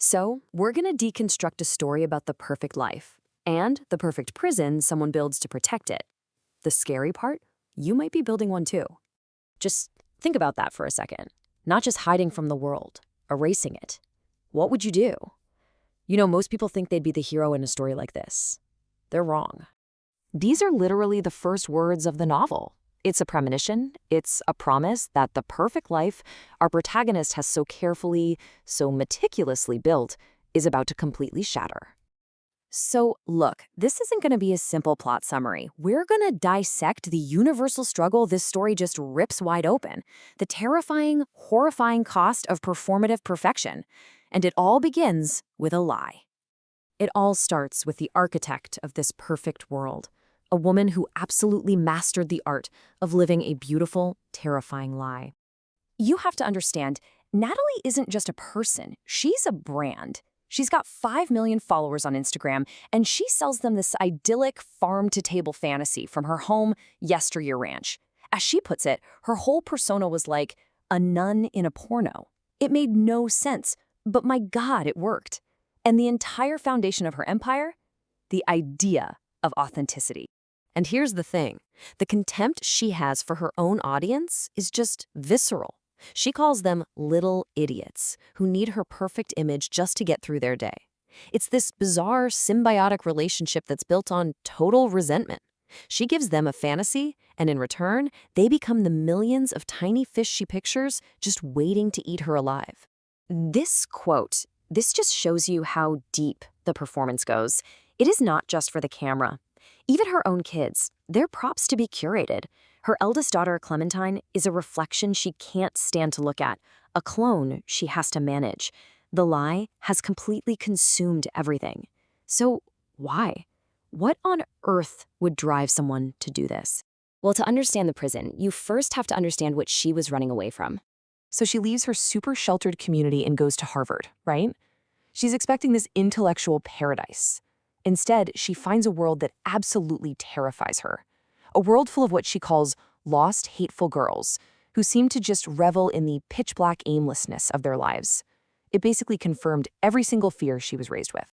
So, we're going to deconstruct a story about the perfect life and the perfect prison someone builds to protect it. The scary part? You might be building one too. Just think about that for a second. Not just hiding from the world, erasing it. What would you do? Most people think they'd be the hero in a story like this. They're wrong. These are literally the first words of the novel. It's a premonition, it's a promise that the perfect life our protagonist has so carefully, so meticulously built is about to completely shatter. So, look, this isn't going to be a simple plot summary. We're going to dissect the universal struggle this story just rips wide open, the terrifying, horrifying cost of performative perfection. And it all begins with a lie. It all starts with the architect of this perfect world, a woman who absolutely mastered the art of living a beautiful, terrifying lie. You have to understand, Natalie isn't just a person, she's a brand. She's got 5 million followers on Instagram, and she sells them this idyllic farm-to-table fantasy from her home, Yesteryear Ranch. As she puts it, her whole persona was like a nun in a porno. It made no sense, but my God, it worked. And the entire foundation of her empire? The idea of authenticity. And here's the thing. The contempt she has for her own audience is just visceral. She calls them little idiots who need her perfect image just to get through their day. It's this bizarre symbiotic relationship that's built on total resentment. She gives them a fantasy, and in return, they become the millions of tiny fish she pictures just waiting to eat her alive. This quote, this just shows you how deep the performance goes. It is not just for the camera. Even her own kids, they're props to be curated. Her eldest daughter, Clementine, is a reflection she can't stand to look at, a clone she has to manage. The lie has completely consumed everything. So why? What on earth would drive someone to do this? Well, to understand the prison, you first have to understand what she was running away from. So she leaves her super sheltered community and goes to Harvard, right? She's expecting this intellectual paradise. Instead, she finds a world that absolutely terrifies her. A world full of what she calls lost, hateful girls who seem to just revel in the pitch-black aimlessness of their lives. It basically confirmed every single fear she was raised with.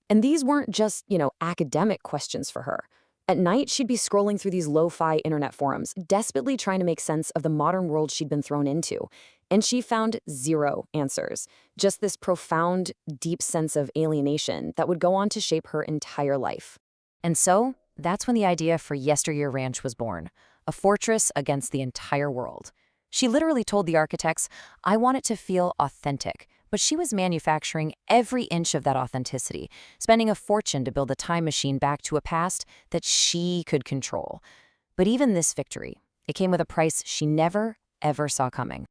And these weren't just, academic questions for her. At night, she'd be scrolling through these lo-fi internet forums, desperately trying to make sense of the modern world she'd been thrown into. And she found zero answers, just this profound, deep sense of alienation that would go on to shape her entire life. And so, that's when the idea for Yesteryear Ranch was born, a fortress against the entire world. She literally told the architects, I want it to feel authentic, but she was manufacturing every inch of that authenticity, spending a fortune to build a time machine back to a past that she could control. But even this victory, it came with a price she never, ever saw coming.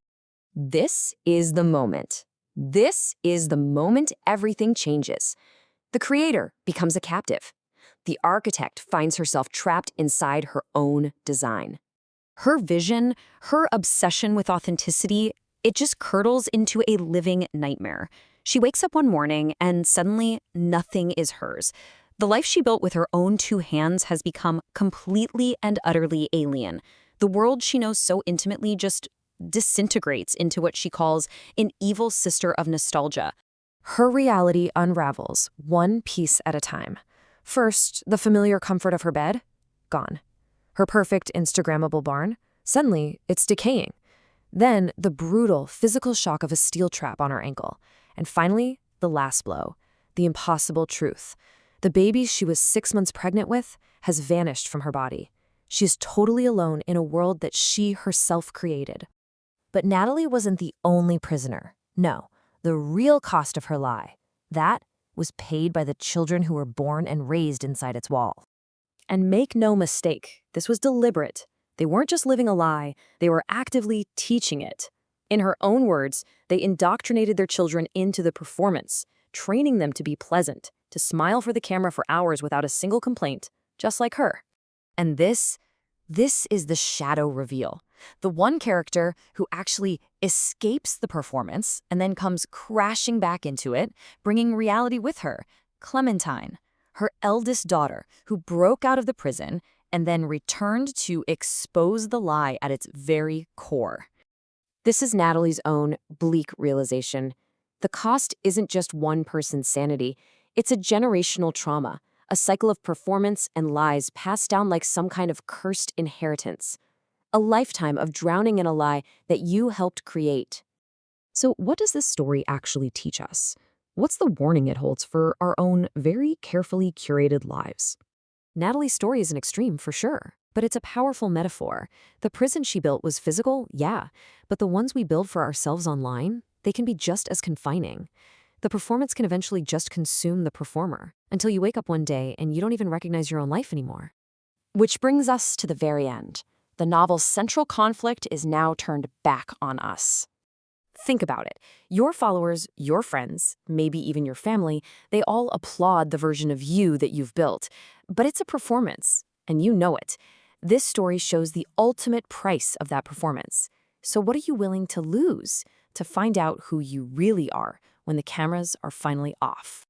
This is the moment. This is the moment everything changes. The creator becomes a captive. The architect finds herself trapped inside her own design. Her vision, her obsession with authenticity, it just curdles into a living nightmare. She wakes up one morning and suddenly nothing is hers. The life she built with her own 2 hands has become completely and utterly alien. The world she knows so intimately just disintegrates into what she calls an evil sister of nostalgia. Her reality unravels, one piece at a time. First, the familiar comfort of her bed, gone. Her perfect Instagrammable barn, suddenly it's decaying. Then, the brutal physical shock of a steel trap on her ankle. And finally, the last blow, the impossible truth. The baby she was 6 months pregnant with has vanished from her body. She is totally alone in a world that she herself created. But Natalie wasn't the only prisoner. No, the real cost of her lie, that was paid by the children who were born and raised inside its wall. And make no mistake, this was deliberate. They weren't just living a lie, they were actively teaching it. In her own words, they indoctrinated their children into the performance, training them to be pleasant, to smile for the camera for hours without a single complaint, just like her. And this is the shadow reveal. The one character who actually escapes the performance and then comes crashing back into it, bringing reality with her, Clementine, her eldest daughter, who broke out of the prison and then returned to expose the lie at its very core. This is Natalie's own bleak realization. The cost isn't just one person's sanity, it's a generational trauma, a cycle of performance and lies passed down like some kind of cursed inheritance. A lifetime of drowning in a lie that you helped create. So, what does this story actually teach us? What's the warning it holds for our own very carefully curated lives? Natalie's story is an extreme for sure, but it's a powerful metaphor. The prison she built was physical, yeah, but the ones we build for ourselves online, they can be just as confining. The performance can eventually just consume the performer until you wake up one day and you don't even recognize your own life anymore. Which brings us to the very end. The novel's central conflict is now turned back on us. Think about it. Your followers, your friends, maybe even your family, they all applaud the version of you that you've built. But it's a performance, and you know it. This story shows the ultimate price of that performance. So what are you willing to lose to find out who you really are when the cameras are finally off?